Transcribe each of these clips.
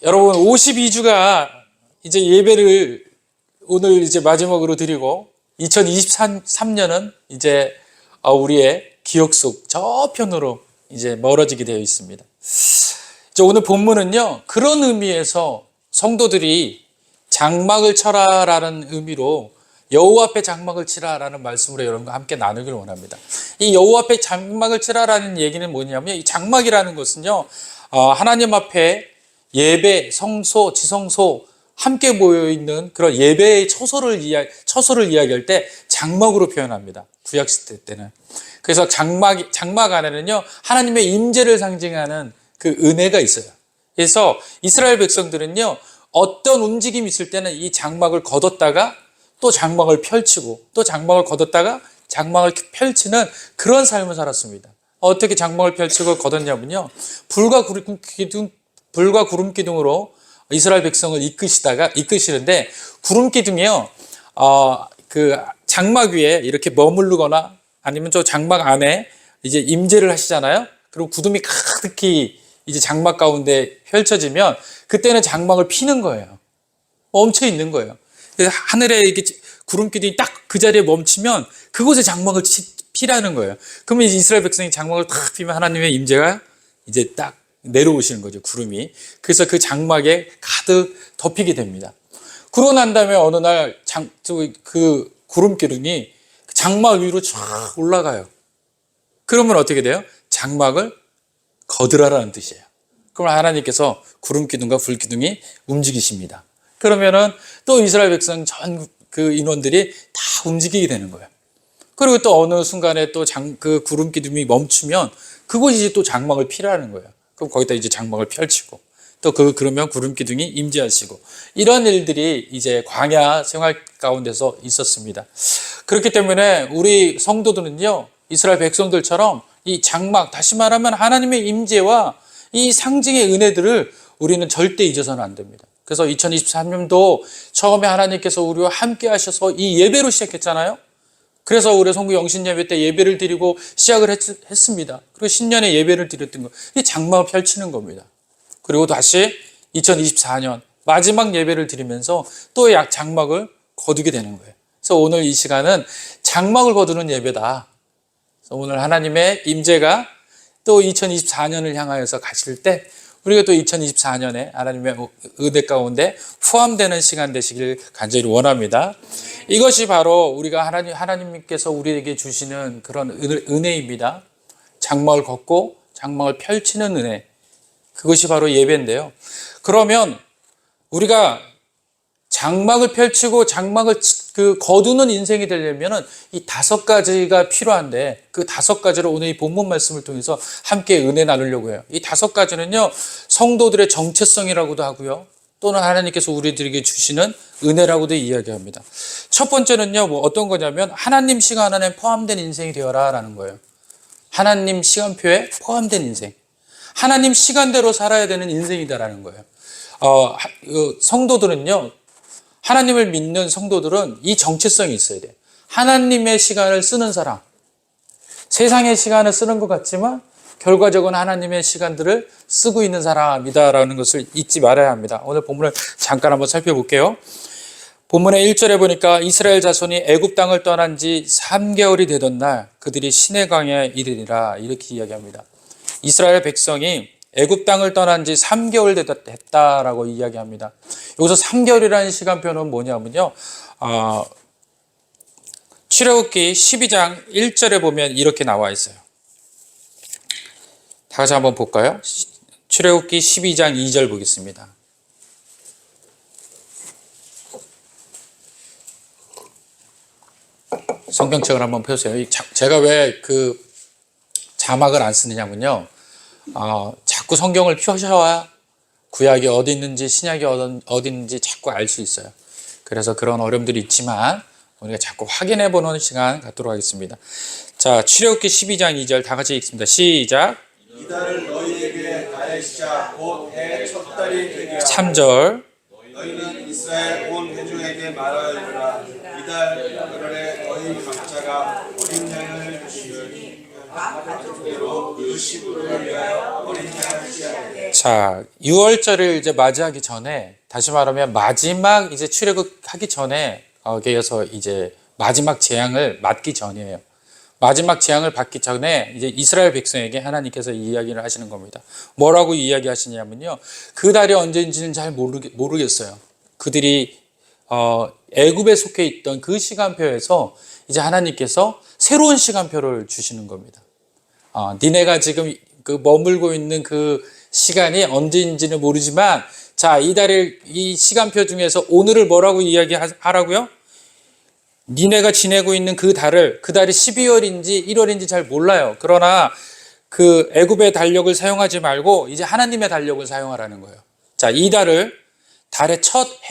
여러분 52주가 이제 예배를 오늘 이제 마지막으로 드리고 2023년은 이제 우리의 기억 속 저편으로 이제 멀어지게 되어 있습니다. 이제 오늘 본문은요, 그런 의미에서 성도들이 장막을 쳐라라는 의미로 여호와 앞에 장막을 치라라는 말씀으로 여러분과 함께 나누기를 원합니다. 이 여호와 앞에 장막을 치라라는 얘기는 뭐냐면, 이 장막이라는 것은요, 하나님 앞에 예배, 성소, 지성소 함께 모여 있는 그런 예배의 처소를 이야기할 때 장막으로 표현합니다. 구약 시대 때는. 그래서 장막 안에는요, 하나님의 임재를 상징하는 그 은혜가 있어요. 그래서 이스라엘 백성들은요, 어떤 움직임이 있을 때는 이 장막을 걷었다가 또 장막을 펼치고 또 장막을 걷었다가 장막을 펼치는 그런 삶을 살았습니다. 어떻게 장막을 펼치고 걷었냐면요, 불과 구름 기둥으로 이스라엘 백성을 이끄시는데, 구름 기둥이요, 그 장막 위에 이렇게 머무르거나 아니면 저 장막 안에 이제 임재를 하시잖아요. 그리고 구름이 가득히 이제 장막 가운데 펼쳐지면 그때는 장막을 피는 거예요. 멈춰 있는 거예요. 하늘에 이렇게 구름 기둥이 딱 그 자리에 멈추면 그곳에 장막을 피라는 거예요. 그러면 이스라엘 백성이 장막을 탁 피면 하나님의 임재가 이제 딱 내려오시는 거죠, 구름이. 그래서 그 장막에 가득 덮이게 됩니다. 그러고 난 다음에 어느 날 그 구름 기둥이 장막 위로 쫙 올라가요. 그러면 어떻게 돼요? 장막을 거두라라는 뜻이에요. 그럼 하나님께서 구름 기둥과 불 기둥이 움직이십니다. 그러면은 또 이스라엘 백성 전 그 인원들이 다 움직이게 되는 거예요. 그리고 또 어느 순간에 또 그 구름 기둥이 멈추면 그곳이 또 장막을 피라는 거예요. 그럼 거기다 이제 장막을 펼치고 또 그러면 구름 기둥이 임재하시고, 이런 일들이 이제 광야 생활 가운데서 있었습니다. 그렇기 때문에 우리 성도들은요, 이스라엘 백성들처럼 이 장막, 다시 말하면 하나님의 임재와 이 상징의 은혜들을 우리는 절대 잊어서는 안 됩니다. 그래서 2023년도 처음에 하나님께서 우리와 함께 하셔서 이 예배로 시작했잖아요. 그래서 우리 성구 영신 예배 때 예배를 드리고 시작을 했습니다. 그리고 신년에 예배를 드렸던 거, 이 장막을 펼치는 겁니다. 그리고 다시 2024년 마지막 예배를 드리면서 또 장막을 거두게 되는 거예요. 그래서 오늘 이 시간은 장막을 거두는 예배다. 그래서 오늘 하나님의 임재가 또 2024년을 향하여서 가실 때 우리가 또 2024년에 하나님의 은혜 가운데 포함되는 시간 되시길 간절히 원합니다. 이것이 바로 우리가 하나님께서 우리에게 주시는 그런 은혜입니다. 장막을 걷고 장막을 펼치는 은혜, 그것이 바로 예배인데요. 그러면 우리가 장막을 펼치고 장막을 거두는 인생이 되려면은 이 5가지가 필요한데, 그 5가지를 오늘 이 본문 말씀을 통해서 함께 은혜 나누려고 해요. 이 5가지는요, 성도들의 정체성이라고도 하고요, 또는 하나님께서 우리들에게 주시는 은혜라고도 이야기합니다. 첫 번째는요, 어떤 거냐면 하나님 시간 안에 포함된 인생이 되어라라는 거예요. 하나님 시간표에 포함된 인생, 하나님 시간대로 살아야 되는 인생이다라는 거예요. 성도들은요, 하나님을 믿는 성도들은 이 정체성이 있어야 돼요. 하나님의 시간을 쓰는 사람, 세상의 시간을 쓰는 것 같지만 결과적으로 하나님의 시간들을 쓰고 있는 사람이다라는 것을 잊지 말아야 합니다. 오늘 본문을 잠깐 한번 살펴볼게요. 본문의 1절에 보니까 이스라엘 자손이 애굽 땅을 떠난 지 3개월이 되던 날 그들이 시내강에 이르니라, 이렇게 이야기합니다. 이스라엘 백성이 애굽 땅을 떠난 지 3개월 됐다라고 이야기합니다. 여기서 3개월이라는 시간표는 뭐냐면요, 출애굽기 12장 1절에 보면 이렇게 나와 있어요. 다 같이 한번 볼까요? 출애굽기 12장 2절 보겠습니다. 성경책을 한번 펴주세요. 제가 왜 그 자막을 안 쓰느냐면요, 자꾸 성경을 펴셔야 구약이 어디 있는지 신약이 어디 있는지 자꾸 알 수 있어요. 그래서 그런 어려움들이 있지만 우리가 자꾸 확인해 보는 시간 갖도록 하겠습니다. 자, 출애굽기 12장 2절 다 같이 읽습니다. 시작. 이달을 너희에게 가해시자 곧 해 첫 달이 되리라. 3절. 너희는 이스라엘 온 회중에게 말하여라. 이달 열흘에 너희 각자가 어린 양을 주시니 자, 6월절을 이제 맞이하기 전에, 다시 말하면 마지막 이제 출애굽하기 전에, 그래서 이제 마지막 재앙을 맞기 전이에요. 마지막 재앙을 받기 전에 이제 이스라엘 백성에게 하나님께서 이 이야기를 하시는 겁니다. 뭐라고 이야기하시냐면요, 그 달이 언제인지는 잘 모르겠어요. 그들이 애굽에 속해 있던 그 시간표에서 이제 하나님께서 새로운 시간표를 주시는 겁니다. 니네가 지금 그 머물고 있는 그 시간이 언제인지는 모르지만, 자, 이 시간표 중에서 오늘을 뭐라고 이야기하라고요? 니네가 지내고 있는 그 달이 12월인지 1월인지 잘 몰라요. 그러나 그 애굽의 달력을 사용하지 말고 이제 하나님의 달력을 사용하라는 거예요. 자, 이 달을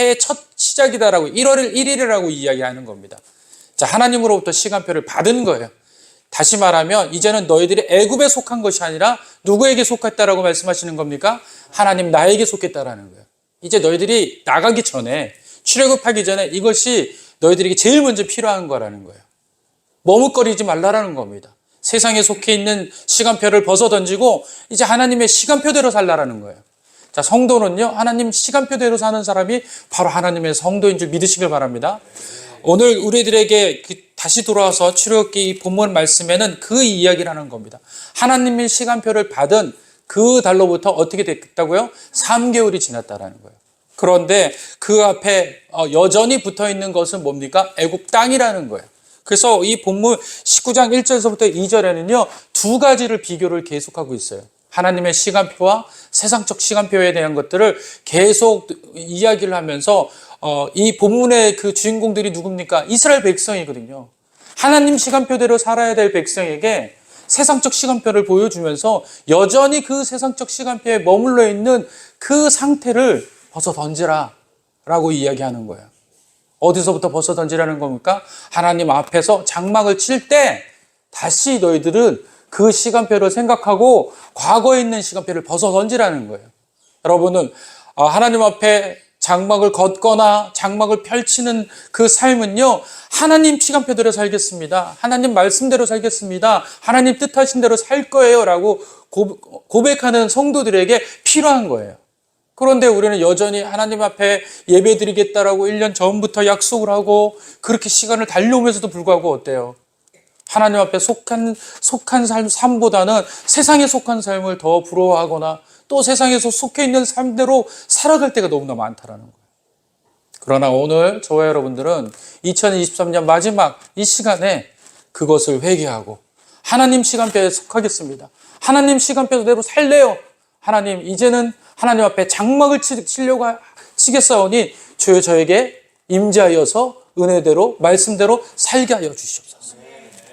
해의 첫 시작이다라고 1월 1일이라고 이야기하는 겁니다. 자, 하나님으로부터 시간표를 받은 거예요. 다시 말하면 이제는 너희들이 애굽에 속한 것이 아니라 누구에게 속했다라고 말씀하시는 겁니까? 하나님 나에게 속했다라는 거예요. 이제 너희들이 나가기 전에, 출애굽하기 전에 이것이 너희들에게 제일 먼저 필요한 거라는 거예요. 머뭇거리지 말라라는 겁니다. 세상에 속해 있는 시간표를 벗어던지고 이제 하나님의 시간표대로 살라라는 거예요. 자, 성도는요, 하나님 시간표대로 사는 사람이 바로 하나님의 성도인 줄 믿으시길 바랍니다. 오늘 우리들에게 다시 돌아와서 출애굽기 본문 말씀에는 그 이야기를 하는 겁니다. 하나님의 시간표를 받은 그 달로부터 어떻게 됐다고요? 3개월이 지났다라는 거예요. 그런데 그 앞에 여전히 붙어 있는 것은 뭡니까? 애굽 땅이라는 거예요. 그래서 이 본문 19장 1절에서부터 2절에는요, 두 가지를 비교를 계속하고 있어요. 하나님의 시간표와 세상적 시간표에 대한 것들을 계속 이야기를 하면서 이 본문의 그 주인공들이 누굽니까? 이스라엘 백성이거든요. 하나님 시간표대로 살아야 될 백성에게 세상적 시간표를 보여주면서 여전히 그 세상적 시간표에 머물러 있는 그 상태를 벗어 던지라 라고 이야기하는 거예요. 어디서부터 벗어 던지라는 겁니까? 하나님 앞에서 장막을 칠 때 다시 너희들은 그 시간표를 생각하고 과거에 있는 시간표를 벗어 던지라는 거예요. 여러분은 하나님 앞에 장막을 걷거나 장막을 펼치는 그 삶은요, 하나님 시간표대로 살겠습니다. 하나님 말씀대로 살겠습니다. 하나님 뜻하신 대로 살 거예요 라고 고백하는 성도들에게 필요한 거예요. 그런데 우리는 여전히 하나님 앞에 예배 드리겠다라고 1년 전부터 약속을 하고 그렇게 시간을 달려오면서도 불구하고 어때요? 하나님 앞에 속한 삶보다는 세상에 속한 삶을 더 부러워하거나 또 세상에서 속해 있는 삶대로 살아갈 때가 너무나 많다라는 거예요. 그러나 오늘 저와 여러분들은 2023년 마지막 이 시간에 그것을 회개하고 하나님 시간표에 속하겠습니다. 하나님 시간표대로 살래요. 하나님, 이제는 하나님 앞에 장막을 치겠사오니 주여 저에게 임재하여서 은혜대로 말씀대로 살게 하여 주시옵소서.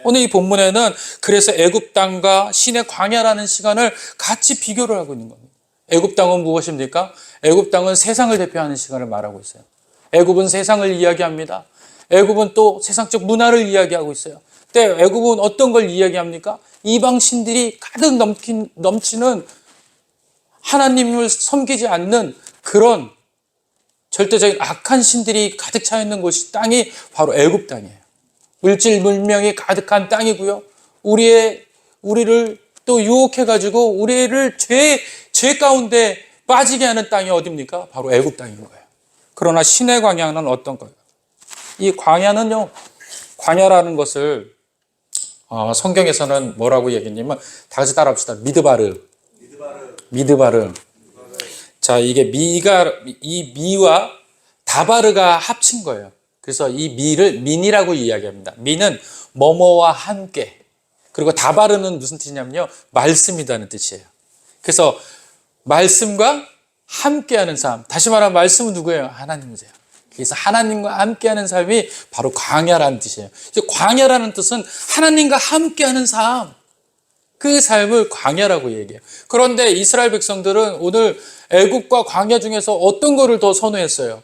오늘 이 본문에는 그래서 애굽 땅과 신의 광야라는 시간을 같이 비교를 하고 있는 겁니다. 애굽 땅은 무엇입니까? 애굽 땅은 세상을 대표하는 시간을 말하고 있어요. 애굽은 세상을 이야기합니다. 애굽은 또 세상적 문화를 이야기하고 있어요. 근데 애굽은 어떤 걸 이야기합니까? 이방 신들이 가득 넘치는 하나님을 섬기지 않는 그런 절대적인 악한 신들이 가득 차 있는 곳이 땅이 바로 애굽 땅이에요. 물질 문명이 가득한 땅이고요. 우리를 또 유혹해가지고 우리를 죄 가운데 빠지게 하는 땅이 어디입니까? 바로 애굽 땅인 거예요. 그러나 신의 광야는 어떤 거예요? 이 광야는요, 광야라는 것을 성경에서는 뭐라고 얘기했냐면, 다 같이 따라합시다. 미드바르. 자, 이게 이 미와 다바르가 합친 거예요. 그래서 이 미를 민이라고 이야기합니다. 미는 뭐뭐와 함께. 그리고 다바르는 무슨 뜻이냐면요, 말씀이라는 뜻이에요. 그래서 말씀과 함께하는 삶. 다시 말하면 말씀은 누구예요? 하나님이세요. 그래서 하나님과 함께하는 삶이 바로 광야라는 뜻이에요. 광야라는 뜻은 하나님과 함께하는 삶. 그 삶을 광야라고 얘기해요. 그런데 이스라엘 백성들은 오늘 애굽과 광야 중에서 어떤 거를 더 선호했어요?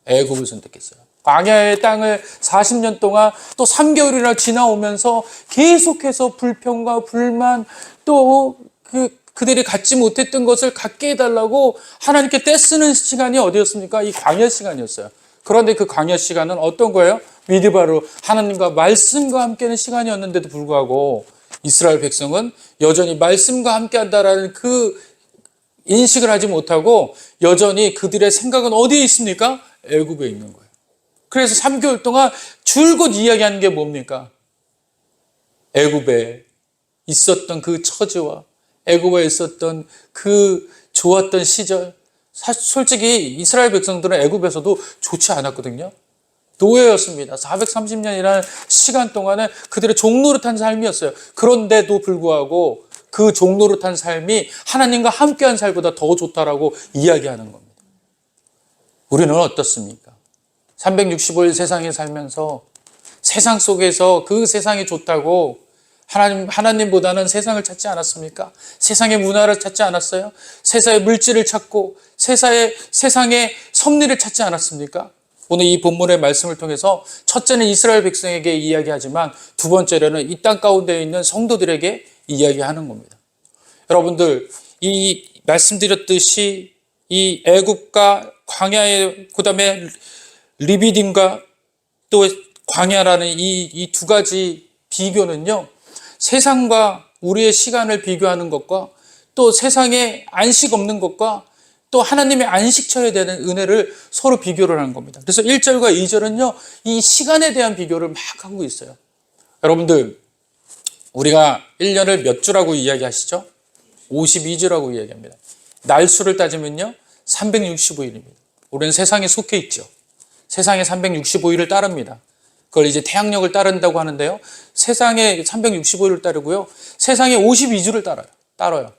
애굽을 선택했어요. 광야의 땅을 40년 동안 또 3개월이나 지나오면서 계속해서 불평과 불만 또 그들이 갖지 못했던 것을 갖게 해달라고 하나님께 떼쓰는 시간이 어디였습니까? 이 광야 시간이었어요. 그런데 그 광야 시간은 어떤 거예요? 미드바로 하나님과 말씀과 함께하는 시간이었는데도 불구하고 이스라엘 백성은 여전히 말씀과 함께 한다라는 그 인식을 하지 못하고 여전히 그들의 생각은 어디에 있습니까? 애굽에 있는 거예요. 그래서 3개월 동안 줄곧 이야기하는 게 뭡니까? 애굽에 있었던 그 처지와 애굽에 있었던 그 좋았던 시절. 솔직히 이스라엘 백성들은 애굽에서도 좋지 않았거든요. 노예였습니다. 430년이라는 시간 동안에 그들의 종노릇한 삶이었어요. 그런데도 불구하고 그 종노릇한 삶이 하나님과 함께한 삶보다 더 좋다라고 이야기하는 겁니다. 우리는 어떻습니까? 365일 세상에 살면서 세상 속에서 그 세상이 좋다고 하나님보다는 세상을 찾지 않았습니까? 세상의 문화를 찾지 않았어요? 세상의 물질을 찾고 세상의 섭리를 찾지 않았습니까? 오늘 이 본문의 말씀을 통해서 첫째는 이스라엘 백성에게 이야기하지만 두 번째로는 이 땅 가운데 있는 성도들에게 이야기하는 겁니다. 여러분들, 이 말씀드렸듯이 이 애굽과 광야의 그다음에 리비딤과 또 광야라는 이 두 가지 비교는요, 세상과 우리의 시간을 비교하는 것과 또 세상에 안식 없는 것과 또 하나님의 안식처에 대한 은혜를 서로 비교를 하는 겁니다. 그래서 1절과 2절은요, 이 시간에 대한 비교를 막 하고 있어요. 여러분들, 우리가 1년을 몇 주라고 이야기하시죠? 52주라고 이야기합니다. 날수를 따지면요, 365일입니다. 우리는 세상에 속해 있죠. 세상에 365일을 따릅니다. 그걸 이제 태양력을 따른다고 하는데요. 세상에 365일을 따르고요. 세상에 52주를 따라요.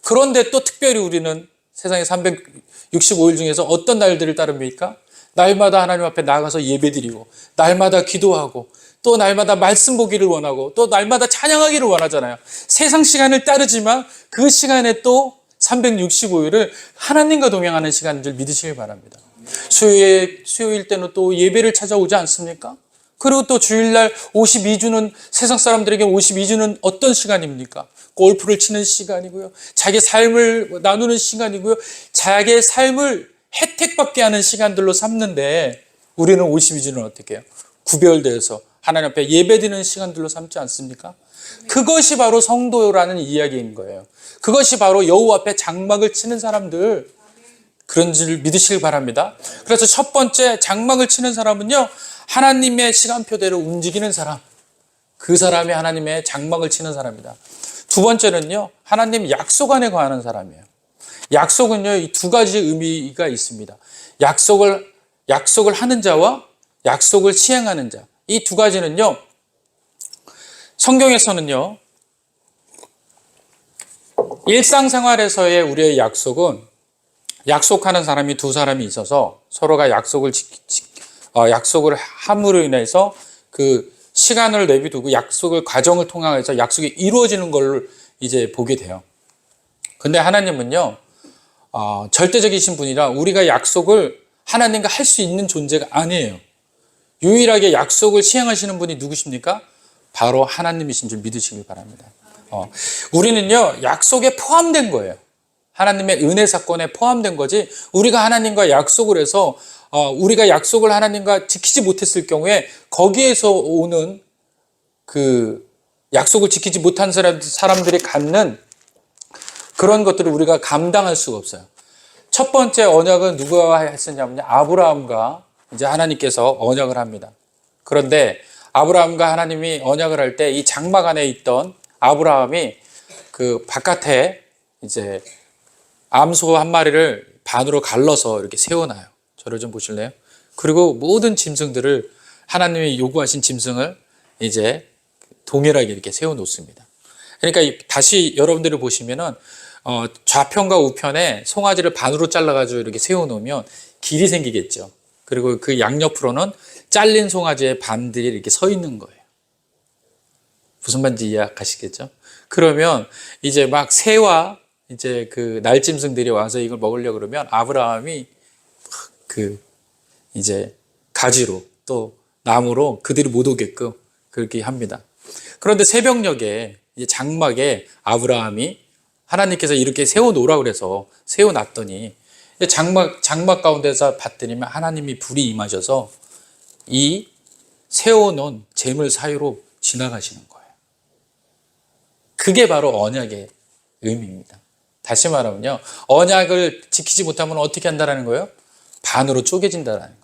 그런데 또 특별히 우리는 세상에 365일 중에서 어떤 날들을 따릅니까? 날마다 하나님 앞에 나가서 예배드리고, 날마다 기도하고, 또 날마다 말씀 보기를 원하고, 또 날마다 찬양하기를 원하잖아요. 세상 시간을 따르지만 그 시간에 또 365일을 하나님과 동행하는 시간인 줄 믿으시길 바랍니다. 수요일 때는 또 예배를 찾아오지 않습니까? 그리고 또 주일날 52주는 세상 사람들에게 52주는 어떤 시간입니까? 골프를 치는 시간이고요. 자기 삶을 나누는 시간이고요. 자기의 삶을 혜택받게 하는 시간들로 삼는데 우리는 52주는 어떻게 해요? 구별되어서 하나님 앞에 예배드리는 시간들로 삼지 않습니까? 그것이 바로 성도라는 이야기인 거예요. 그것이 바로 여호와 앞에 장막을 치는 사람들, 그런 줄 믿으시길 바랍니다. 그래서 첫 번째 장막을 치는 사람은요, 하나님의 시간표대로 움직이는 사람, 그 사람이 하나님의 장막을 치는 사람이다. 두 번째는요, 하나님 약속 안에 거하는 사람이에요. 약속은요, 이 두 가지 의미가 있습니다. 약속을 하는 자와 약속을 시행하는 자. 이 두 가지는요, 성경에서는요, 일상생활에서의 우리의 약속은 약속하는 사람이 두 사람이 있어서 서로가 약속을 함으로 인해서 그 시간을 내비두고 약속을 과정을 통해서 약속이 이루어지는 걸 이제 보게 돼요. 근데 하나님은요, 절대적이신 분이라 우리가 약속을 하나님과 할 수 있는 존재가 아니에요. 유일하게 약속을 시행하시는 분이 누구십니까? 바로 하나님이신 줄 믿으시길 바랍니다. 우리는요, 약속에 포함된 거예요. 하나님의 은혜 사건에 포함된 거지, 우리가 하나님과 약속을 해서 우리가 약속을 하나님과 지키지 못했을 경우에 거기에서 오는 그 약속을 지키지 못한 사람들이 갖는 그런 것들을 우리가 감당할 수가 없어요. 첫 번째 언약은 누가 했었냐면요, 아브라함과 이제 하나님께서 언약을 합니다. 그런데 아브라함과 하나님이 언약을 할 때 이 장막 안에 있던 아브라함이 그 바깥에 이제 암소 한 마리를 반으로 갈라서 이렇게 세워놔요. 저를 좀 보실래요? 그리고 모든 짐승들을 하나님이 요구하신 짐승을 이제 동일하게 이렇게 세워놓습니다. 그러니까 다시 여러분들이 보시면은 좌편과 우편에 송아지를 반으로 잘라가지고 이렇게 세워놓으면 길이 생기겠죠. 그리고 그 양옆으로는 잘린 송아지의 반들이 이렇게 서 있는 거예요. 무슨 말인지 이해하시겠죠? 그러면 이제 막 새와 이제 그 날짐승들이 와서 이걸 먹으려고 그러면 아브라함이 그 이제 가지로 또 나무로 그들이 못 오게끔 그렇게 합니다. 그런데 새벽녘에 이제 장막에 아브라함이 하나님께서 이렇게 세워놓으라 그래서 세워놨더니 장막 가운데서 봤더니 하나님이 불이 임하셔서 이 세워놓은 재물 사이로 지나가시는 거예요. 그게 바로 언약의 의미입니다. 다시 말하면요, 언약을 지키지 못하면 어떻게 한다는 거예요? 반으로 쪼개진다는 거예요.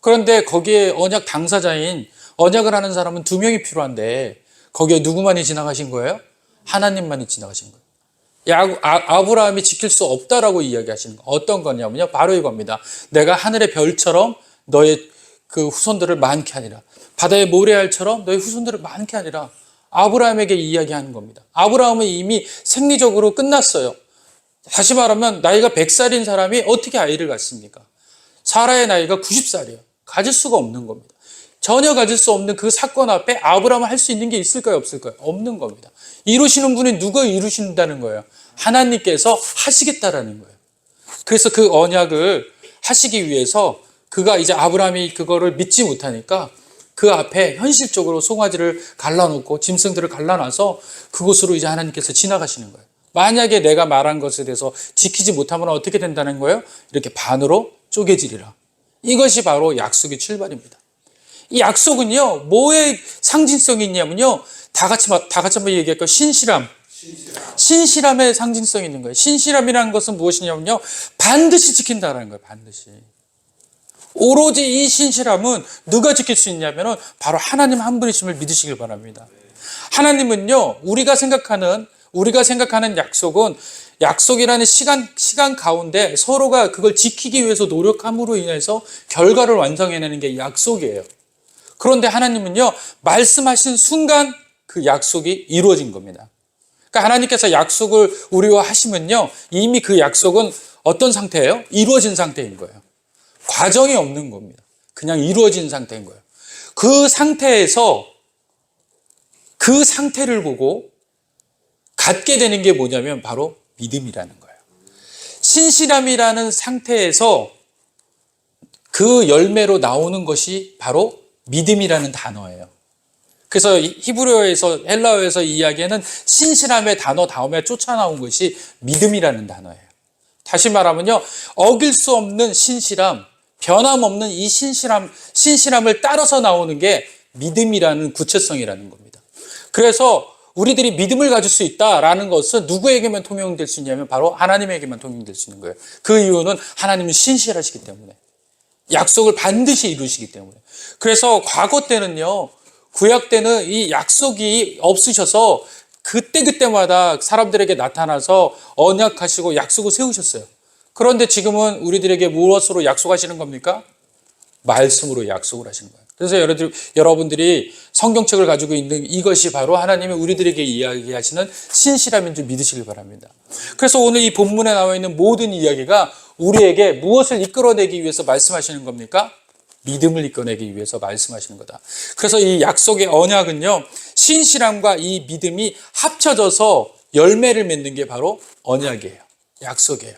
그런데 거기에 언약 당사자인 언약을 하는 사람은 2명이 필요한데 거기에 누구만이 지나가신 거예요? 하나님만이 지나가신 거예요. 아브라함이 지킬 수 없다라고 이야기하시는 거. 어떤 거냐면요, 바로 이겁니다. 내가 하늘의 별처럼 너의 그 후손들을 많게 하리라. 바다의 모래알처럼 너의 후손들을 많게 하리라. 아브라함에게 이야기하는 겁니다. 아브라함은 이미 생리적으로 끝났어요. 다시 말하면 나이가 100살인 사람이 어떻게 아이를 갖습니까? 사라의 나이가 90살이에요. 가질 수가 없는 겁니다. 전혀 가질 수 없는 그 사건 앞에 아브라함은 할 수 있는 게 있을까요? 없을까요? 없는 겁니다. 이루시는 분이 누가 이루신다는 거예요? 하나님께서 하시겠다라는 거예요. 그래서 그 언약을 하시기 위해서 그가 이제 아브라함이 그거를 믿지 못하니까 그 앞에 현실적으로 송아지를 갈라놓고 짐승들을 갈라놔서 그곳으로 이제 하나님께서 지나가시는 거예요. 만약에 내가 말한 것에 대해서 지키지 못하면 어떻게 된다는 거예요? 이렇게 반으로 쪼개지리라. 이것이 바로 약속의 출발입니다. 이 약속은요, 뭐의 상징성이 있냐면요, 다 같이 한번 얘기할까요? 신실함의 상징성이 있는 거예요. 신실함이라는 것은 무엇이냐면요, 반드시 지킨다는 거예요. 반드시. 오로지 이 신실함은 누가 지킬 수 있냐면은 바로 하나님 한 분이심을 믿으시길 바랍니다. 하나님은요, 우리가 생각하는 약속은 약속이라는 시간 가운데 서로가 그걸 지키기 위해서 노력함으로 인해서 결과를 완성해내는 게 약속이에요. 그런데 하나님은요, 말씀하신 순간 그 약속이 이루어진 겁니다. 그러니까 하나님께서 약속을 우리와 하시면요, 이미 그 약속은 어떤 상태예요? 이루어진 상태인 거예요. 과정이 없는 겁니다. 그냥 이루어진 상태인 거예요. 그 상태에서 그 상태를 보고 갖게 되는 게 뭐냐면 바로 믿음이라는 거예요. 신실함이라는 상태에서 그 열매로 나오는 것이 바로 믿음이라는 단어예요. 그래서 히브리어에서 헬라어에서 이야기하는 신실함의 단어 다음에 쫓아나온 것이 믿음이라는 단어예요. 다시 말하면요, 어길 수 없는 신실함, 변함없는 이 신실함을 따라서 나오는 게 믿음이라는 구체성이라는 겁니다. 그래서 우리들이 믿음을 가질 수 있다라는 것은 누구에게만 통용될 수 있냐면 바로 하나님에게만 통용될 수 있는 거예요. 그 이유는 하나님은 신실하시기 때문에, 약속을 반드시 이루시기 때문에. 그래서 과거 때는요, 구약 때는 이 약속이 없으셔서 그때마다 사람들에게 나타나서 언약하시고 약속을 세우셨어요. 그런데 지금은 우리들에게 무엇으로 약속하시는 겁니까? 말씀으로 약속을 하시는 거예요. 그래서 여러분들이 성경책을 가지고 있는 이것이 바로 하나님이 우리들에게 이야기하시는 신실함인 줄 믿으시길 바랍니다. 그래서 오늘 이 본문에 나와 있는 모든 이야기가 우리에게 무엇을 이끌어내기 위해서 말씀하시는 겁니까? 믿음을 이끌어내기 위해서 말씀하시는 거다. 그래서 이 약속의 언약은요, 신실함과 이 믿음이 합쳐져서 열매를 맺는 게 바로 언약이에요. 약속이에요.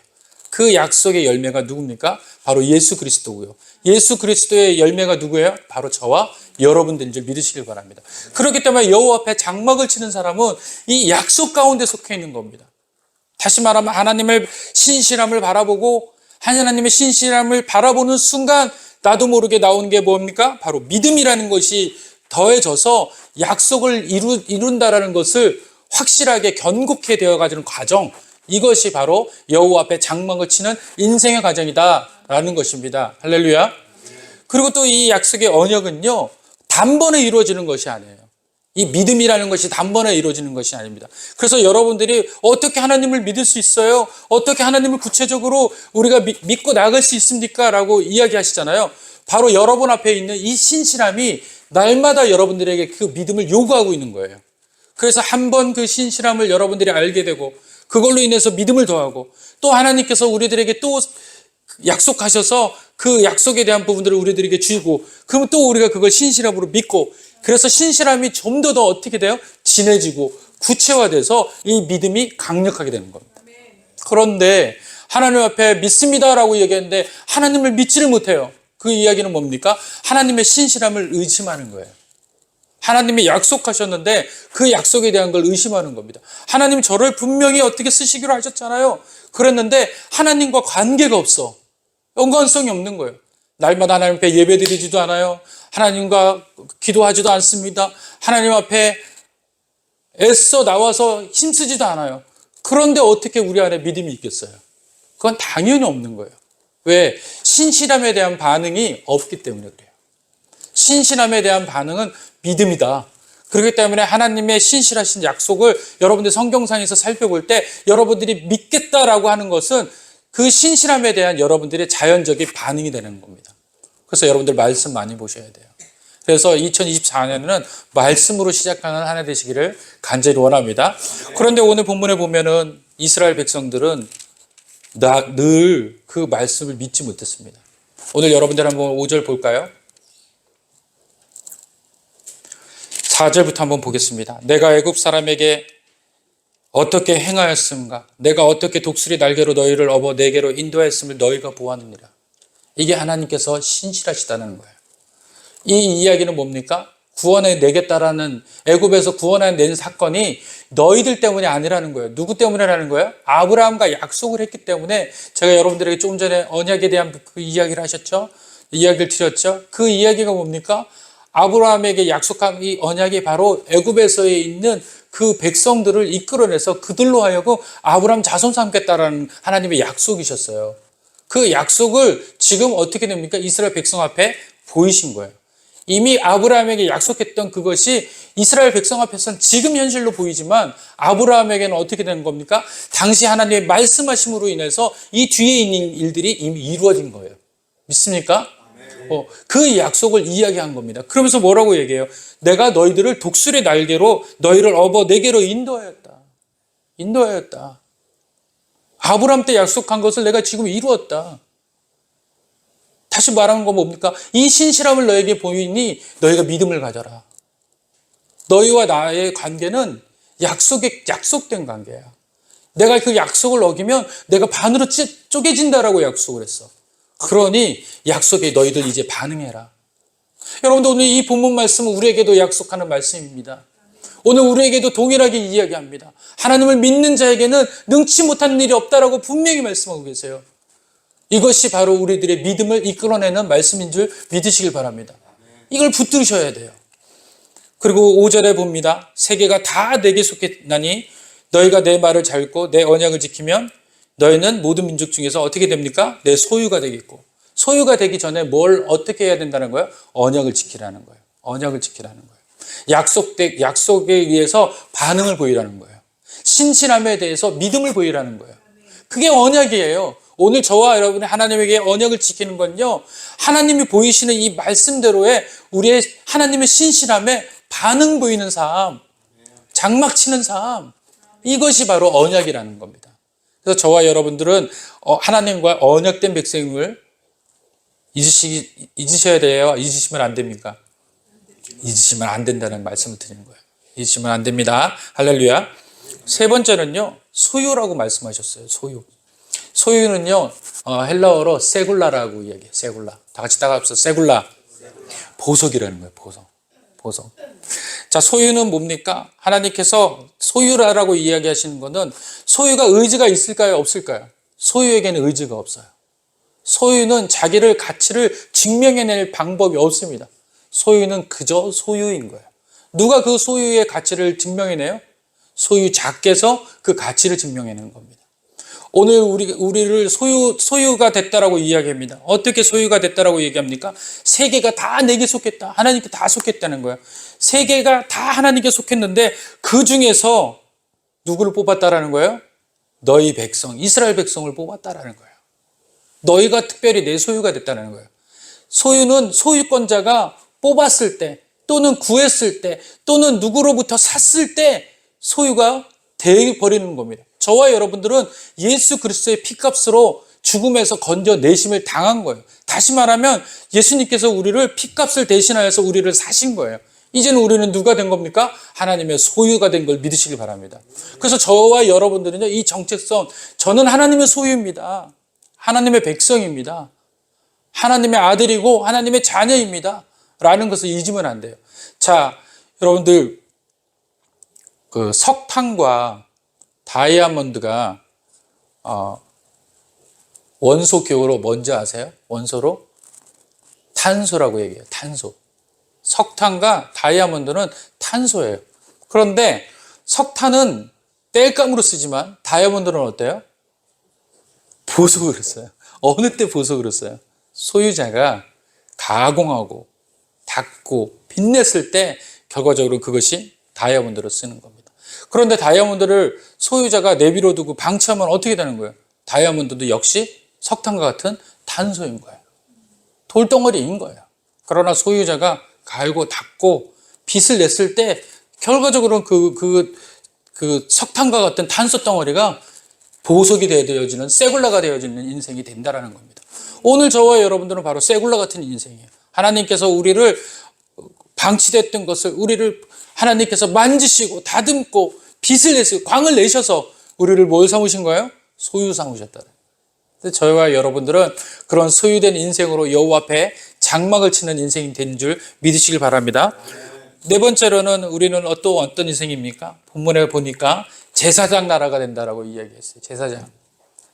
그 약속의 열매가 누굽니까? 바로 예수 그리스도고요. 예수 그리스도의 열매가 누구예요? 바로 저와 여러분들인 줄 믿으시길 바랍니다. 그렇기 때문에 여호와 앞에 장막을 치는 사람은 이 약속 가운데 속해 있는 겁니다. 다시 말하면 하나님의 신실함을 바라보고 하나님의 신실함을 바라보는 순간 나도 모르게 나오는 게 뭡니까? 바로 믿음이라는 것이 더해져서 약속을 이룬다라는 것을 확실하게 견고케 되어가지는 과정, 이것이 바로 여호와 앞에 장막을 치는 인생의 과정이다라는 것입니다. 할렐루야. 그리고 또 이 약속의 언약은요, 단번에 이루어지는 것이 아니에요. 이 믿음이라는 것이 단번에 이루어지는 것이 아닙니다. 그래서 여러분들이 어떻게 하나님을 믿을 수 있어요? 어떻게 하나님을 구체적으로 우리가 믿고 나갈 수 있습니까? 라고 이야기하시잖아요. 바로 여러분 앞에 있는 이 신실함이 날마다 여러분들에게 그 믿음을 요구하고 있는 거예요. 그래서 한 번 그 신실함을 여러분들이 알게 되고 그걸로 인해서 믿음을 더하고 또 하나님께서 우리들에게 또 약속하셔서 그 약속에 대한 부분들을 우리들에게 주고 그러면 또 우리가 그걸 신실함으로 믿고 그래서 신실함이 좀 더 어떻게 돼요? 진해지고 구체화돼서 이 믿음이 강력하게 되는 겁니다. 그런데 하나님 앞에 믿습니다라고 얘기했는데 하나님을 믿지를 못해요. 그 이야기는 뭡니까? 하나님의 신실함을 의심하는 거예요. 하나님이 약속하셨는데 그 약속에 대한 걸 의심하는 겁니다. 하나님 저를 분명히 어떻게 쓰시기로 하셨잖아요. 그랬는데 하나님과 관계가 없어. 연관성이 없는 거예요. 날마다 하나님 앞에 예배드리지도 않아요. 하나님과 기도하지도 않습니다. 하나님 앞에 애써 나와서 힘쓰지도 않아요. 그런데 어떻게 우리 안에 믿음이 있겠어요? 그건 당연히 없는 거예요. 왜? 신실함에 대한 반응이 없기 때문에 그래요. 신실함에 대한 반응은 믿음이다. 그렇기 때문에 하나님의 신실하신 약속을 여러분들 성경상에서 살펴볼 때 여러분들이 믿겠다라고 하는 것은 그 신실함에 대한 여러분들의 자연적인 반응이 되는 겁니다. 그래서 여러분들 말씀 많이 보셔야 돼요. 그래서 2024년에는 말씀으로 시작하는 한 해 되시기를 간절히 원합니다. 그런데 오늘 본문에 보면은 이스라엘 백성들은 늘 그 말씀을 믿지 못했습니다. 오늘 여러분들 한번 5절 볼까요? 4절부터 한번 보겠습니다. 내가 애굽 사람에게 어떻게 행하였음가? 내가 어떻게 독수리 날개로 너희를 업어 내게로 인도하였음을 너희가 보았느니라. 이게 하나님께서 신실하시다는 거예요. 이 이야기는 뭡니까? 구원해 내겠다라는, 애굽에서 구원해 낸 사건이 너희들 때문이 아니라는 거예요. 누구 때문이라는 거예요? 아브라함과 약속을 했기 때문에. 제가 여러분들에게 조금 전에 언약에 대한 그 이야기를 하셨죠? 이야기를 드렸죠? 그 이야기가 뭡니까? 아브라함에게 약속한 이 언약이 바로 애굽에서 있는 그 백성들을 이끌어내서 그들로 하여금 아브라함 자손 삼겠다라는 하나님의 약속이셨어요. 그 약속을 지금 어떻게 됩니까? 이스라엘 백성 앞에 보이신 거예요. 이미 아브라함에게 약속했던 그것이 이스라엘 백성 앞에서는 지금 현실로 보이지만 아브라함에게는 어떻게 되는 겁니까? 당시 하나님의 말씀하심으로 인해서 이 뒤에 있는 일들이 이미 이루어진 거예요. 믿습니까? 그 약속을 이야기한 겁니다. 그러면서 뭐라고 얘기해요? 내가 너희들을 독수리 날개로 너희를 업어 내게로 인도하였다. 인도하였다. 아브라함 때 약속한 것을 내가 지금 이루었다. 다시 말하는 건 뭡니까? 이 신실함을 너에게 보이니 너희가 믿음을 가져라. 너희와 나의 관계는 약속된 관계야. 내가 그 약속을 어기면 내가 반으로 쪼개진다라고 약속을 했어. 그러니 약속에 너희들 이제 반응해라. 여러분들 오늘 이 본문 말씀은 우리에게도 약속하는 말씀입니다. 오늘 우리에게도 동일하게 이야기합니다. 하나님을 믿는 자에게는 능치 못한 일이 없다라고 분명히 말씀하고 계세요. 이것이 바로 우리들의 믿음을 이끌어내는 말씀인 줄 믿으시길 바랍니다. 이걸 붙드셔야 돼요. 그리고 5절에 봅니다. 세계가 다 내게 속했나니 너희가 내 말을 잘 읽고 내 언약을 지키면 너희는 모든 민족 중에서 어떻게 됩니까? 내 소유가 되겠고. 소유가 되기 전에 뭘 어떻게 해야 된다는 거예요? 언약을 지키라는 거예요. 언약을 지키라는 거예요. 약속에 의해서 반응을 보이라는 거예요. 신실함에 대해서 믿음을 보이라는 거예요. 그게 언약이에요. 오늘 저와 여러분이 하나님에게 언약을 지키는 건요, 하나님이 보이시는 이 말씀대로의 우리의 하나님의 신실함에 반응 보이는 삶, 장막 치는 삶, 이것이 바로 언약이라는 겁니다. 그래서 저와 여러분들은 하나님과 언약된 백성을 잊으셔야 돼요. 잊으시면 안 됩니까? 잊으시면 안 된다는 말씀을 드리는 거예요. 잊으시면 안 됩니다. 할렐루야. 세 번째는요, 소유라고 말씀하셨어요. 소유. 소유는요, 헬라어로 세굴라라고 이야기해요. 세굴라. 다 같이 따라합시다. 세굴라. 보석이라는 거예요. 보석. 자, 소유는 뭡니까? 하나님께서 소유라고 이야기하시는 것은 소유가 의지가 있을까요? 없을까요? 소유에게는 의지가 없어요. 소유는 자기를 가치를 증명해낼 방법이 없습니다. 소유는 그저 소유인 거예요. 누가 그 소유의 가치를 증명해내요? 소유자께서 그 가치를 증명해내는 겁니다. 오늘 우리를 소유가 됐다라고 이야기합니다. 어떻게 소유가 됐다라고 얘기합니까? 세계가 다 내게 속했다. 하나님께 다 속했다는 거예요. 세계가 다 하나님께 속했는데 그 중에서 누구를 뽑았다라는 거예요? 너희 백성, 이스라엘 백성을 뽑았다라는 거예요. 너희가 특별히 내 소유가 됐다는 거예요. 소유는 소유권자가 뽑았을 때 또는 구했을 때 또는 누구로부터 샀을 때 소유가 되어버리는 겁니다. 저와 여러분들은 예수 그리스도의 피값으로 죽음에서 건져내심을 당한 거예요. 다시 말하면 예수님께서 우리를 피값을 대신하여서 우리를 사신 거예요. 이제는 우리는 누가 된 겁니까? 하나님의 소유가 된 걸 믿으시길 바랍니다. 그래서 저와 여러분들은요, 이 정체성, 저는 하나님의 소유입니다. 하나님의 백성입니다. 하나님의 아들이고 하나님의 자녀입니다. 라는 것을 잊으면 안 돼요. 자, 여러분들, 그 석탄과 다이아몬드가 원소 기호로 뭔지 아세요? 원소로? 탄소라고 얘기해요. 탄소. 석탄과 다이아몬드는 탄소예요. 그런데 석탄은 땔감으로 쓰지만 다이아몬드는 어때요? 보석으로 써요. 어느 때 보석으로 써요? 소유자가 가공하고 닦고 빛냈을 때 결과적으로 그것이 다이아몬드로 쓰는 겁니다. 그런데 다이아몬드를 소유자가 내비로 두고 방치하면 어떻게 되는 거예요? 다이아몬드도 역시 석탄과 같은 탄소인 거예요. 돌덩어리인 거예요. 그러나 소유자가 갈고 닦고 빛을 냈을 때 결과적으로 그 석탄과 같은 탄소 덩어리가 보석이 되어지는 세굴라가 되어지는 인생이 된다라는 겁니다. 오늘 저와 여러분들은 바로 세굴라 같은 인생이에요. 하나님께서 우리를 방치됐던 것을 우리를 하나님께서 만지시고 다듬고 빛을 내시고 광을 내셔서 우리를 뭘 삼으신 거예요? 소유 삼으셨다. 저와 여러분들은 그런 소유된 인생으로 여호와 앞에 장막을 치는 인생이 된 줄 믿으시길 바랍니다. 네 번째로는 우리는 어떤 인생입니까? 본문에 보니까 제사장 나라가 된다라고 이야기했어요.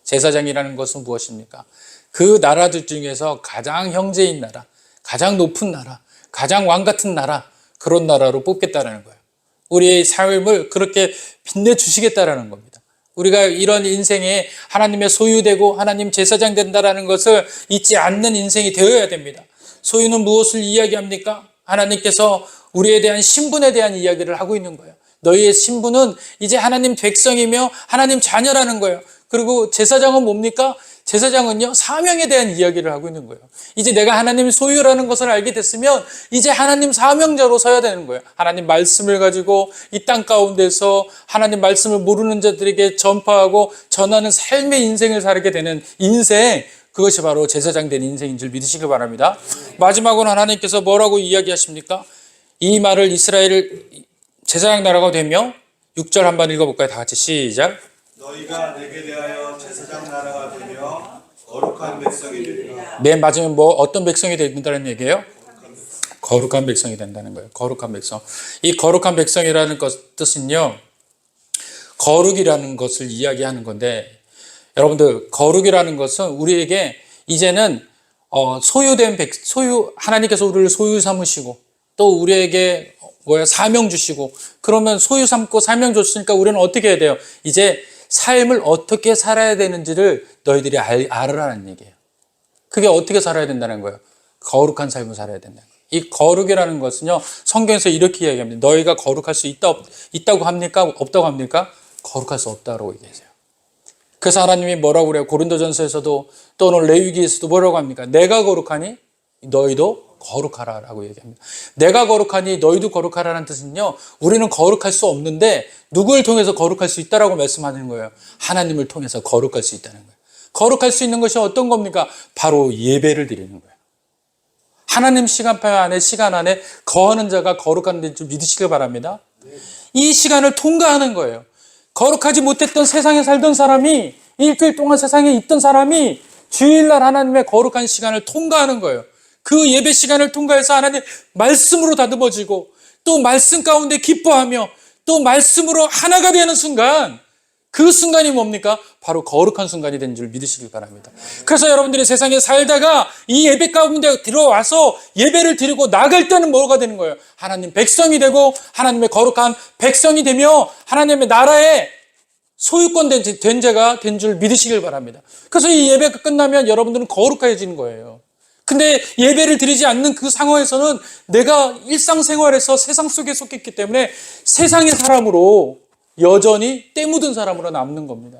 제사장이라는 것은 무엇입니까? 그 나라들 중에서 가장 형제인 나라, 가장 높은 나라, 가장 왕 같은 나라, 그런 나라로 뽑겠다라는 거예요. 우리의 삶을 그렇게 빛내주시겠다라는 겁니다. 우리가 이런 인생에 하나님의 소유되고 하나님 제사장 된다라는 것을 잊지 않는 인생이 되어야 됩니다. 소유는 무엇을 이야기합니까? 하나님께서 우리에 대한 신분에 대한 이야기를 하고 있는 거예요. 너희의 신분은 이제 하나님 백성이며 하나님 자녀라는 거예요. 그리고 제사장은 뭡니까? 제사장은요, 사명에 대한 이야기를 하고 있는 거예요. 이제 내가 하나님 소유라는 것을 알게 됐으면 이제 하나님 사명자로 서야 되는 거예요. 하나님 말씀을 가지고 이 땅 가운데서 하나님 말씀을 모르는 자들에게 전파하고 전하는 삶의 인생을 살게 되는 인생, 그것이 바로 제사장 된 인생인 줄 믿으시길 바랍니다. 마지막으로 하나님께서 뭐라고 이야기하십니까? 이 말을 이스라엘 제사장 나라가 되며 6절 한번 읽어볼까요? 다 같이 시작. 너희가 내게 대하여 제사장 나라가 되며 거룩한 백성이 되리라. 맨 마지막에 어떤 백성이 된다는 얘기예요? 거룩한 백성이 된다는 거예요. 거룩한 백성. 이 거룩한 백성이라는 뜻은요, 거룩이라는 것을 이야기하는 건데, 여러분들 거룩이라는 것은 우리에게 이제는 하나님께서 우리를 소유 삼으시고 또 우리에게 사명 주시고, 그러면 소유 삼고 사명 줬으니까 우리는 어떻게 해야 돼요? 이제 삶을 어떻게 살아야 되는지를 너희들이 알으라는 얘기예요. 그게 어떻게 살아야 된다는 거예요? 거룩한 삶을 살아야 된다는 거예요. 이 거룩이라는 것은요, 성경에서 이렇게 이야기합니다. 너희가 거룩할 수 있다고 합니까? 없다고 합니까? 거룩할 수 없다고 얘기하세요. 그래서 하나님이 뭐라고 그래요? 고린도전서에서도 또는 레위기에서도 뭐라고 합니까? 내가 거룩하니 너희도 거룩하라라고 얘기합니다. 내가 거룩하니 너희도 거룩하라는 뜻은요, 우리는 거룩할 수 없는데 누구를 통해서 거룩할 수 있다라고 말씀하는 거예요. 하나님을 통해서 거룩할 수 있다는 거예요. 거룩할 수 있는 것이 어떤 겁니까? 바로 예배를 드리는 거예요. 하나님 시간 안에 거하는 자가 거룩한 줄 믿으시길 바랍니다. 이 시간을 통과하는 거예요. 거룩하지 못했던 세상에 살던 사람이, 일주일 동안 세상에 있던 사람이 주일날 하나님의 거룩한 시간을 통과하는 거예요. 그 예배 시간을 통과해서 하나님 말씀으로 다듬어지고 또 말씀 가운데 기뻐하며 또 말씀으로 하나가 되는 순간, 그 순간이 뭡니까? 바로 거룩한 순간이 된 줄 믿으시길 바랍니다. 그래서 여러분들이 세상에 살다가 이 예배 가운데 들어와서 예배를 드리고 나갈 때는 뭐가 되는 거예요? 하나님 백성이 되고 하나님의 거룩한 백성이 되며 하나님의 나라의 소유권 된 자가 된 줄 믿으시길 바랍니다. 그래서 이 예배가 끝나면 여러분들은 거룩해지는 거예요. 근데 예배를 드리지 않는 그 상황에서는 내가 일상생활에서 세상 속에 속했기 때문에 세상의 사람으로 여전히 때 묻은 사람으로 남는 겁니다.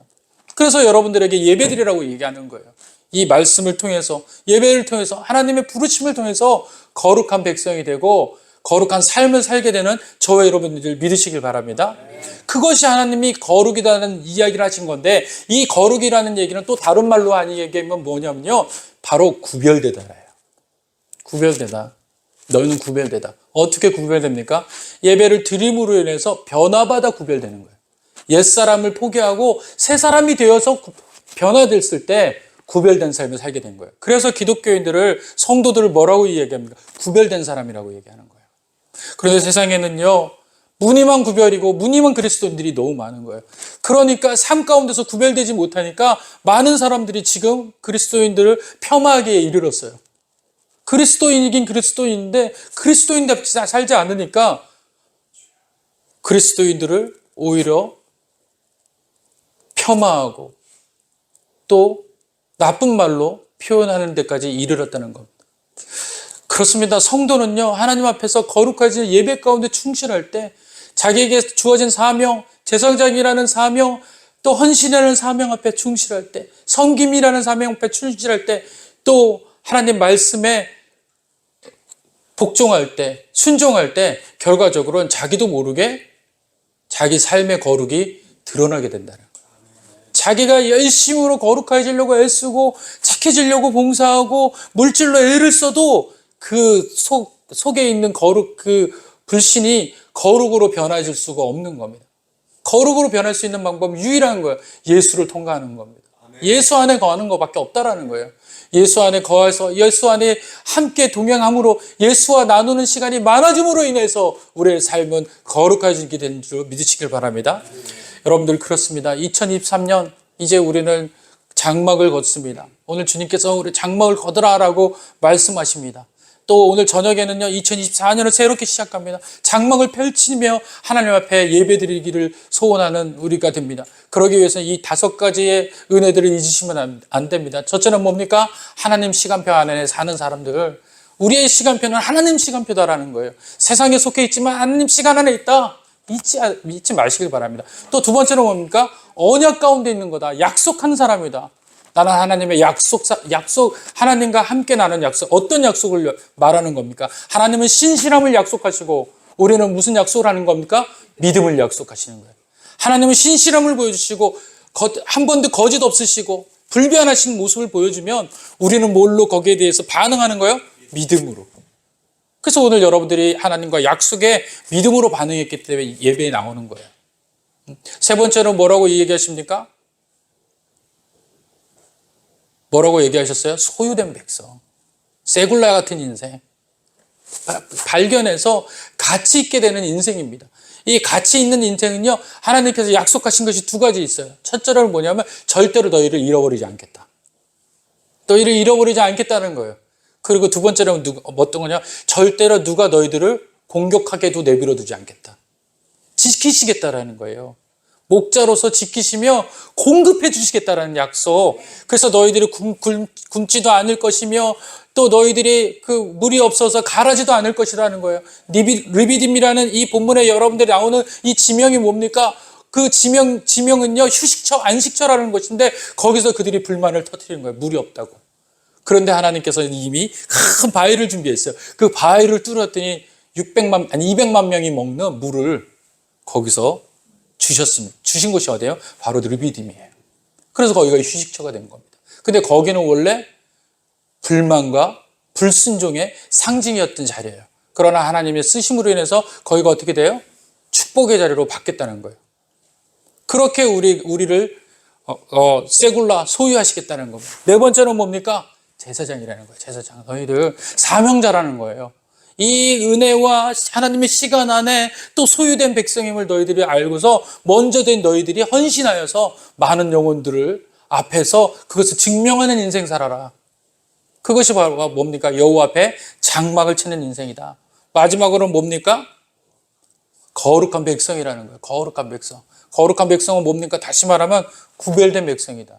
그래서 여러분들에게 예배 드리라고 얘기하는 거예요. 이 말씀을 통해서, 예배를 통해서, 하나님의 부르심을 통해서 거룩한 백성이 되고 거룩한 삶을 살게 되는 저와 여러분들 믿으시길 바랍니다. 그것이 하나님이 거룩이라는 이야기를 하신 건데, 이 거룩이라는 얘기는 또 다른 말로 하는 얘기는 뭐냐면요, 바로 구별되다예요. 구별되다. 너희는 구별되다. 어떻게 구별됩니까? 예배를 드림으로 인해서 변화받아 구별되는 거예요. 옛사람을 포기하고 새 사람이 되어서 변화됐을 때 구별된 삶을 살게 된 거예요. 그래서 기독교인들을, 성도들을 뭐라고 얘기합니까? 구별된 사람이라고 얘기하는 거예요. 그런데 세상에는요, 무늬만 구별이고 무늬만 그리스도인들이 너무 많은 거예요. 그러니까 삶 가운데서 구별되지 못하니까 많은 사람들이 지금 그리스도인들을 폄하하기에 이르렀어요. 그리스도인이긴 그리스도인인데 그리스도인답지 살지 않으니까 그리스도인들을 오히려 폄하하고 또 나쁜 말로 표현하는 데까지 이르렀다는 겁니다. 그렇습니다. 성도는요, 하나님 앞에서 거룩하지 예배 가운데 충실할 때 자기에게 주어진 사명, 제사장이라는 사명, 또 헌신이라는 사명 앞에 충실할 때, 섬김이라는 사명 앞에 충실할 때, 또 하나님 말씀에 복종할 때, 순종할 때 결과적으로는 자기도 모르게 자기 삶의 거룩이 드러나게 된다는 거예요. 자기가 열심으로 거룩해지려고 애쓰고 착해지려고 봉사하고 물질로 애를 써도 그 속에 있는 거룩, 그 불신이 거룩으로 변화질 수가 없는 겁니다. 거룩으로 변할 수 있는 방법은 유일한 거예요. 예수를 통과하는 겁니다. 예수 안에 거하는 것밖에 없다라는 거예요. 예수 안에 거해서 예수 안에 함께 동행함으로 예수와 나누는 시간이 많아짐으로 인해서 우리의 삶은 거룩해지게 되는 줄 믿으시길 바랍니다. 여러분들 그렇습니다. 2023년 이제 우리는 장막을 걷습니다. 오늘 주님께서 우리 장막을 걷으라라고 말씀하십니다. 또 오늘 저녁에는요, 2024년을 새롭게 시작합니다. 장막을 펼치며 하나님 앞에 예배드리기를 소원하는 우리가 됩니다. 그러기 위해서 이 5가지의 은혜들을 잊으시면 안 됩니다. 첫째는 뭡니까? 하나님 시간표 안에 사는 사람들. 우리의 시간표는 하나님 시간표다라는 거예요. 세상에 속해 있지만 하나님 시간 안에 있다. 잊지 마시길 바랍니다. 또 두 번째는 뭡니까? 언약 가운데 있는 거다. 약속한 사람이다. 나는 하나님의 약속, 하나님과 함께 나눈 약속. 어떤 약속을 말하는 겁니까? 하나님은 신실함을 약속하시고, 우리는 무슨 약속을 하는 겁니까? 믿음을 약속하시는 거예요. 하나님은 신실함을 보여주시고, 한 번도 거짓 없으시고, 불변하신 모습을 보여주면, 우리는 뭘로 거기에 대해서 반응하는 거예요? 믿음으로. 그래서 오늘 여러분들이 하나님과 약속에 믿음으로 반응했기 때문에 예배에 나오는 거예요. 세 번째로 뭐라고 얘기하십니까? 뭐라고 얘기하셨어요? 소유된 백성. 세굴라 같은 인생. 발견해서 가치 있게 되는 인생입니다. 이 가치 있는 인생은요, 하나님께서 약속하신 것이 2가지 있어요. 첫째로는 뭐냐면, 절대로 너희를 잃어버리지 않겠다. 너희를 잃어버리지 않겠다는 거예요. 그리고 두 번째로는 어떤 거냐? 절대로 누가 너희들을 공격하게도 내버려 두지 않겠다. 지키시겠다라는 거예요. 목자로서 지키시며 공급해 주시겠다라는 약속. 그래서 너희들이 굶지도 않을 것이며 또 너희들이 그 물이 없어서 가라지도 않을 것이라는 거예요. 르비딤이라는 이 본문에 여러분들이 나오는 이 지명이 뭡니까? 그 지명은요, 휴식처, 안식처라는 것인데 거기서 그들이 불만을 터뜨리는 거예요. 물이 없다고. 그런데 하나님께서는 이미 큰 바위를 준비했어요. 그 바위를 뚫었더니 200만 명이 먹는 물을 거기서 주셨습니다. 주신 곳이 어디예요? 바로 르비딤이에요. 그래서 거기가 휴식처가 된 겁니다. 근데 거기는 원래 불만과 불순종의 상징이었던 자리예요. 그러나 하나님의 쓰심으로 인해서 거기가 어떻게 돼요? 축복의 자리로 바뀌었다는 거예요. 그렇게 우리를 세굴라 소유하시겠다는 겁니다. 네 번째는 뭡니까? 제사장이라는 거예요. 제사장. 너희들 사명자라는 거예요. 이 은혜와 하나님의 시간 안에 또 소유된 백성임을 너희들이 알고서 먼저 된 너희들이 헌신하여서 많은 영혼들을 앞에서 그것을 증명하는 인생 살아라. 그것이 바로 뭡니까? 여호와 앞에 장막을 치는 인생이다. 마지막으로는 뭡니까? 거룩한 백성이라는 거예요. 거룩한 백성. 거룩한 백성은 뭡니까? 다시 말하면 구별된 백성이다.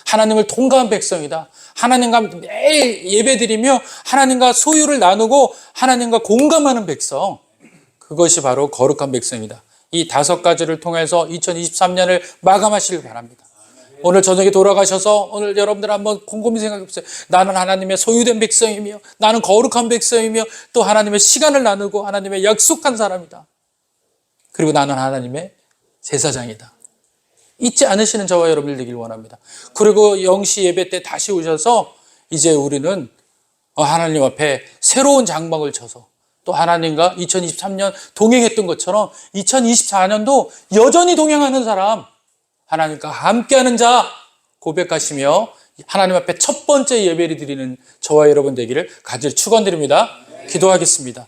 하나님을 통과한 백성이다. 하나님과 매일 예배드리며 하나님과 소유를 나누고 하나님과 공감하는 백성. 그것이 바로 거룩한 백성이다. 이 5가지를 통해서 2023년을 마감하시길 바랍니다. 오늘 저녁에 돌아가셔서 오늘 여러분들 한번 곰곰이 생각해 보세요. 나는 하나님의 소유된 백성이며 나는 거룩한 백성이며 또 하나님의 시간을 나누고 하나님의 약속한 사람이다. 그리고 나는 하나님의 제사장이다. 잊지 않으시는 저와 여러분들 되길 원합니다. 그리고 0시 예배 때 다시 오셔서 이제 우리는 하나님 앞에 새로운 장막을 쳐서 또 하나님과 2023년 동행했던 것처럼 2024년도 여전히 동행하는 사람, 하나님과 함께하는 자 고백하시며 하나님 앞에 첫 번째 예배를 드리는 저와 여러분 되기를 간절히 축원드립니다. 기도하겠습니다.